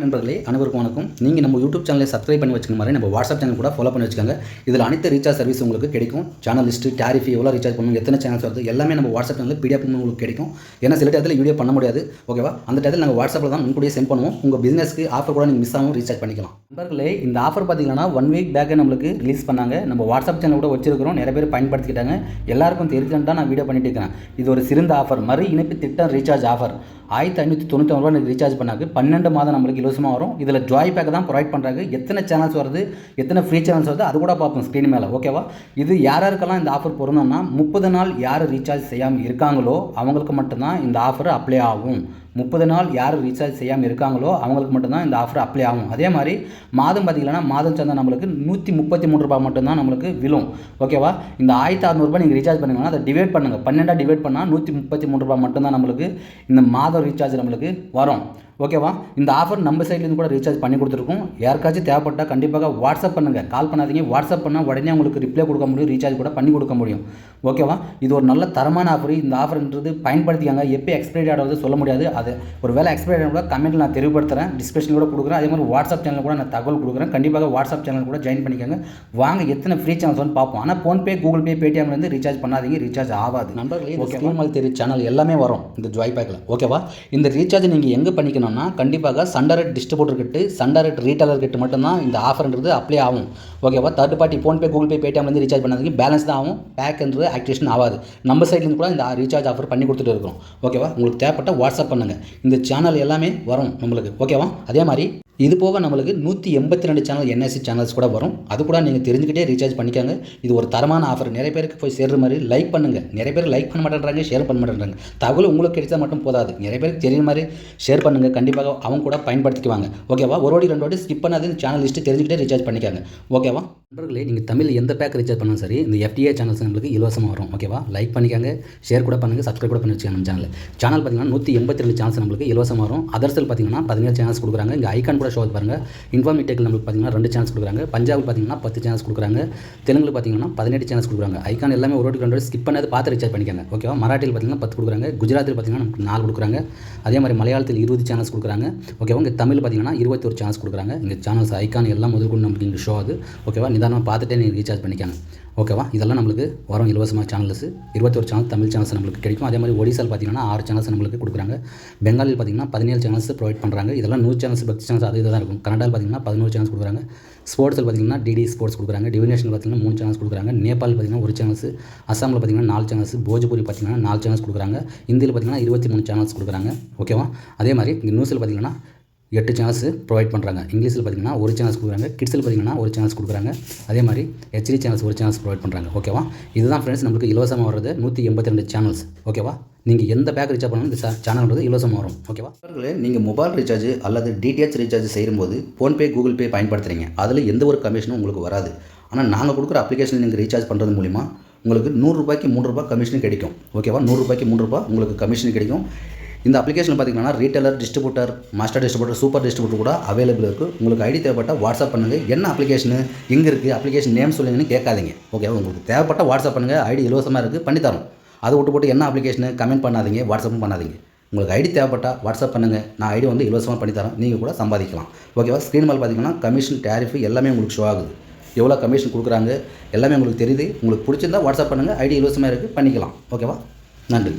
நண்பர்களே அனைவருக்கும் வணக்கம். நீங்கள் நம்ம யூடியூப் சேனலை சப்ஸ்கிரைப் பண்ணி வச்சுக்க மாதிரி நம்ம வாட்ஸ்அப் சேனல் கூட ஃபாலோ பண்ணி வச்சுக்கோங்க. இதில் அனைத்து ரீசார்ஜ் சர்வீஸ் உங்களுக்கு கிடைக்கும். சேனல் லிஸ்ட்டு, டாரிஃப், எவ்வளோ ரீசார்ஜ் பண்ணணும், எத்தனை சேனல்ஸ் வருது எல்லாமே நம்ம வாட்ஸ்அப் சேனலில் பிடிஎஃப் உங்களுக்கு கிடைக்கும். ஏன்னா சில டயத்தில் வீடியோ பண்ண முடியாது, ஓகேவா? அந்த டயத்தில் நாங்கள் வாட்ஸ்அப்பில் தான் முன்கூடியே சென்ட் பண்ணுவோம். உங்கள் பிஸ்னஸ்க்கு ஆஃபர் கூட நீங்கள் மிஸ் ஆகும் ரீசார்ஜ் பண்ணிக்கலாம். நண்பர்களே, இந்த ஆஃபர் பார்த்தீங்கன்னா 1 வீக் பேக்கே நம்மளுக்கு ரிலீஸ் பண்ணாங்க. நம்ம வாட்ஸ்அப் சேனல் கூட வச்சிருக்கிறோம். நிறைய பேர் பயன்படுத்திக்கிட்டாங்க. எல்லாருக்கும் தெரிஞ்சுன்னு தான் நான் வீடியோ பண்ணிட்டு இருக்கிறேன். இது ஒரு சிறந்த ஆஃபர், மறு இணைப்பு திட்டம் ரீசார்ஜ் ஆஃபர். 1599 ரூபா ரீசார்ஜ் பண்ணாங்க. 12 மாதம் நம்மளுக்கு இலவசமாக வரும். இதில் ஜாய் பேக் தான் ப்ரொவைட் பண்ணுறாங்க. எத்தனை சேனல்ஸ் வருது, எத்தனை ஃப்ரீ சேனல்ஸ் வருது அது கூட பார்ப்போம் ஸ்க்ரீன் மேலே, ஓகேவா? இது யாருக்கெல்லாம் இந்த ஆஃபர் பொருந்தோம்னா 30 நாள் யார் ரீசார்ஜ் செய்யாமல் இருக்காங்களோ அவங்களுக்கு மட்டும்தான் இந்த ஆஃபர் அப்ளை ஆகும். 30 நாள் யார் ரீசார்ஜ் செய்யாமல் இருக்காங்களோ அவங்களுக்கு மட்டும்தான் இந்த ஆஃபர் அப்ளை ஆகும். அதே மாதிரி மாதம் பார்த்திங்கன்னா மாதம் சேர்ந்தால் நம்மளுக்கு 133 ரூபா மட்டும்தான் நம்மளுக்கு விழும், ஓகேவா? இந்த 1600 ரூபாய் நீங்கள் ரீசார்ஜ் பண்ணிங்கன்னா அதை டிவைட் பண்ணுங்கள். 12 டிவைட் பண்ணால் 133 ரூபா மட்டும்தான் நம்மளுக்கு இந்த மாதம் ரீசார்ஜ் நம்மளுக்கு வரும், ஓகேவா? இந்த ஆஃபர் நம்ம சைட்லேருந்து கூட ரீசார்ஜ் பண்ணி கொடுத்துருக்கோம். யாருக்காச்சும் தேவைப்பட்டால் கண்டிப்பாக வாட்ஸ்அப் பண்ணுங்கள். கால் பண்ணாதீங்க. வாட்ஸ்அப் பண்ணால் உடனே உங்களுக்கு ரிப்ளை கொடுக்க முடியும், ரீசார்ஜ் கூட பண்ணி கொடுக்க முடியும், ஓகேவா? இது ஒரு நல்ல தரமான ஆஃபர். இந்த ஆஃபர்ன்றது பயன்படுத்திக்காங்க. எப்போ எக்ஸ்பைரி ஆகிறது சொல்ல முடியாது. அது ஒரு வேலை எக்ஸ்பைரி ஆக கூட கமெண்ட்டில் நான் தெரியப்படுத்துகிறேன், டிஸ்கிரிப்ஷன் கூட கொடுக்குறேன். அதே மாதிரி வாட்ஸ்அப் சேனல் கூட நான் தகவல் கொடுக்குறேன். கண்டிப்பாக வாட்ஸ்அப் சேனல் கூட ஜாயின் பண்ணிக்கோங்க. வாங்க எத்தனை ஃப்ரீ சேனல்ஸ் வந்து பார்ப்போம். ஆனால் ஃபோன்பே, கூகுள் பே, பேடிஎம்லேருந்து ரீசார்ஜ் பண்ணாதீங்க, ரீசார்ஜ் ஆகாது. நண்பர்களே, ஸ்கீம் மாதிரி தெரிய சேனல் எல்லாமே வரும் இந்த ஜாய் பேக்கில், ஓகேவா? இந்த ரீசார்ஜ் நீங்கள் எங்கே பண்ணிக்கணும்னா கண்டிப்பாக சண்டரட் டிஸ்ட்ரிபியூட்டர் கிட்ட, சண்டரட் ரீட்டைலர் கிட்ட மட்டும்தான் இந்த ஆஃபர்ன்றது அப்ளை ஆகும், ஓகேவா? Third party PhonePe, Google Pay, பேடிஎம்லேருந்து ரீசார்ஜ் பண்ணாதீங்க. பேலன்ஸ் தான் ஆகும், பேக்ன்றது ஆக்டிவேஷன் ஆகாது. நம்ம சைட்லேருந்து கூட இந்த ரீசார்ஜ் ஆஃபர் பண்ணி கொடுத்துட்டு இருக்கோம், ஓகேவா? உங்களுக்கு தேவைப்பட்ட வாட்ஸ்அப் பண்ணுங்கள். இந்த சேனல் எல்லாமே வரும் நம்மளுக்கு, ஓகேவா? அதே மாதிரி இது போக நம்மளுக்கு 182 சேனல் என்எஸ்சி சேனல்ஸ் கூட வரும். அது கூட நீங்கள் தெரிஞ்சுக்கிட்டே ரீசார்ஜ் பண்ணிக்காங்க. இது ஒரு தரமான ஆஃபர். நிறைய பேருக்கு போய் சேர்ற மாதிரி லைக் பண்ணுங்கள். நிறைய பேர் லைக் பண்ண மாட்டேன்றாங்க, ஷேர் பண்ண மாட்டேன்றாங்க. தகவல் உங்களுக்கு கிடைச்சா மட்டும் போதாது, நிறைய பேருக்கு தெரியுற மாதிரி ஷேர் பண்ணுங்கள். கண்டிப்பாக அவங்க கூட பயன்படுத்திக்குவாங்க, ஓகேவா? ஒரு வாட்டி 2 வாட்டி ஸ்கிப் பண்ணாது சேனல் லிஸ்ட்டு தெரிஞ்சுக்கிட்டே ரீசார்ஜ் பண்ணிக்காங்க, ஓகேவா? நண்பர்களே, நீங்கள் தமிழ் எந்த பேக் ரீசார்ஜ் பண்ணாலும் சரி இந்த FTA சேனல்ஸ் நம்மளுக்கு இலவசமாக வரும், ஓகேவா? லைக் பண்ணிக்காங்க, ஷேர் கூட பண்ணுங்கள், சப்ஸ்கிரைப் கூட பண்ணி வச்சுக்கோங்க. நம்ம சேனல் பார்த்தீங்கன்னா 182 சேனல்ஸ் நம்மளுக்கு இலவசமாக வரும். அதர்ஸில் பார்த்தீங்கன்னா 17 சேனல்ஸ் கொடுக்குறாங்க. இங்கே ஐக்கான் கூட ஷோ பாருங்கள். இன்ஃபார்மேட்டிக்கில் நம்மளுக்கு பார்த்தீங்கன்னா 2 சேனல்ஸ் கொடுக்குறாங்க. பஞ்சாபில் பார்த்தீங்கன்னா 10 சேனல்ஸ் கொடுக்குறாங்க. தெலுங்கில் பார்த்தீங்கன்னா 18 சேனல்ஸ் கொடுக்குறாங்க. ஐக்கான் எல்லாமே ஒரு வாட்டி 2 வாட்டி ஸ்கிப் பண்ணாது பார்த்து ரீசார்ஜ் பண்ணிக்காங்க, ஓகேவா? மராட்டியில் பார்த்தீங்கன்னா 10 கொடுக்குறாங்க. குஜராத்தில் பார்த்தீங்கன்னா நமக்கு 4 கொடுக்குறாங்க. அதே மாதிரி மலையாளத்தில் 20 சேனல்ஸ் கொடுக்குறாங்க, ஓகேவா? இங்கே தமிழ் பார்த்தீங்கன்னா 21 சேனல்ஸ் கொடுக்குறாங்க. இங்கே சேனல்ஸ் ஐக்கான் எல்லாம் முதல் கொண்டு நமக்கு இங்கே ஷோ ஆகுது, ஓகேவா? நிதானமாக பார்த்துட்டே நீங்கள் ரீசார்ஜ் பண்ணிக்காங்க, ஓகேவா? இதெல்லாம் நம்மளுக்கு வரும் இலவசமாக சேனல்ஸ். 21 சேனல் தமிழ் சேனல்ஸ் நம்மளுக்கு கிடைக்கும். அதே மாதிரி ஒடிசாவில் பார்த்தீங்கன்னா 6 சேனல்ஸ் நம்மளுக்கு கொடுக்குறாங்க. பெங்காலில் பார்த்தீங்கன்னா 17 சேனல்ஸ் ப்ரொவைட் பண்ணுறாங்க. இதெல்லாம் 100 சேனல்ஸ், 10 சேனல்ஸ் அது தான் இருக்கும். கனடாவில் பார்த்தீங்கன்னா 11 சேனல்ஸ் கொடுக்குறாங்க. ஸ்போர்ட்ஸில் பார்த்தீங்கன்னா டிடி ஸ்போர்ட்ஸ் கொடுக்குறாங்க. டிவினேஷனில் பார்த்தீங்கன்னா 3 சேனல்ஸ் கொடுக்குறாங்க. நேபாள் பார்த்தீங்கன்னா 1 சேனல்ஸ். அசாமில் பார்த்தீங்கன்னா 4 சேனல்ஸ். போஜ்பூரி பார்த்தீங்கன்னா 4 சேனல்ஸ் கொடுக்குறாங்க. இந்தியில் பார்த்தீங்கன்னா 23 சேனல்ஸ் கொடுக்குறாங்க, ஓகேவா? அதே மாதிரி இங்கே நியூஸில் பார்த்தீங்கன்னா 8 சேனல்ஸ் ப்ரொவைட் பண்ணுறாங்க. இங்கிலீஷில் பார்த்தீங்கன்னா 1 சேனல்ஸ் கொடுக்குறாங்க. கிட்ஸில் பார்த்தீங்கன்னா 1 சேனல்ஸ் கொடுக்குறாங்க. அதே மாதிரி HD சேனல்ஸ் 1 சேனல்ஸ் ப்ரொவைட் பண்ணுறாங்க, ஓகேவா? இதுதான் ஃப்ரெண்ட்ஸ் நம்மளுக்கு இலவசமாக வர்றது 182 சேனல்ஸ், ஓகேவா? நீங்கள் எந்த பேக் ரீசார்ஜ் பண்ணாலும் இந்த சேனல்ன்றது இலவசமாக வரும், ஓகேவா? நீங்கள் மொபைல் ரீசார்ஜ் அல்லது DTH ரீசார்ஜ் செய்யும்போது ஃபோன்பே, கூகுள் பே பயன்படுத்துகிறீங்க. அதில் எந்த ஒரு கமிஷனும் உங்களுக்கு வராது. ஆனால் நாங்கள் கொடுக்குற அப்ளிகேஷன் நீங்கள் ரீசார்ஜ் பண்ணுறது மூலிமா உங்களுக்கு 100 ரூபாய்க்கு 3 ரூபாய் கமிஷன் கிடைக்கும், ஓகேவா? 100 ரூபாய்க்கு 3 ரூபாய் உங்களுக்கு கமிஷன் கிடைக்கும். இந்த அப்ளிகேஷன் பார்த்தீங்கன்னா retailer, distributor, master distributor, super distributor கூட அவைலபிள் இருக்குது. உங்களுக்கு ஐடி தேவைப்பட்டால் வாட்ஸ்அப் பண்ணுங்கள். என்ன அப்ளிகேஷனு, எங்கே இருக்குது, அப்ளிகேஷன் நேம் சொல்லுங்கன்னு கேட்காதீங்க, ஓகேவா? உங்களுக்கு தேவைப்பட்டால் வாட்ஸ்அப் பண்ணுங்கள். ஐடி இலவசமாக இருக்குது, பண்ணித்தரோம். அதை விட்டு போட்டு என்ன அப்ளிகேஷனு கமெண்ட் பண்ணாதீங்க, வாட்ஸ்அப்பும் பண்ணாதீங்க. உங்களுக்கு ஐடி தேவைப்பட்டால் வாட்ஸ்அப் பண்ணுங்கள். நான் ஐடி வந்து இலவசமாக பண்ணித்தரேன், நீங்கள் கூட சம்பாதிக்கலாம், ஓகேவா? ஸ்க்ரீன் மேலே பார்த்தீங்கன்னா கமிஷன், டேரிஃப் எல்லாமே உங்களுக்கு ஷோ ஆகுது. எவ்வளோ கமிஷன் கொடுக்குறாங்க எல்லாமே உங்களுக்கு தெரியுது. உங்களுக்கு பிடிச்சிருந்தா வாட்ஸ்அப் பண்ணுங்கள். ஐடி இலவசமாக இருக்குது, பண்ணிக்கலாம், ஓகேவா? நன்றி.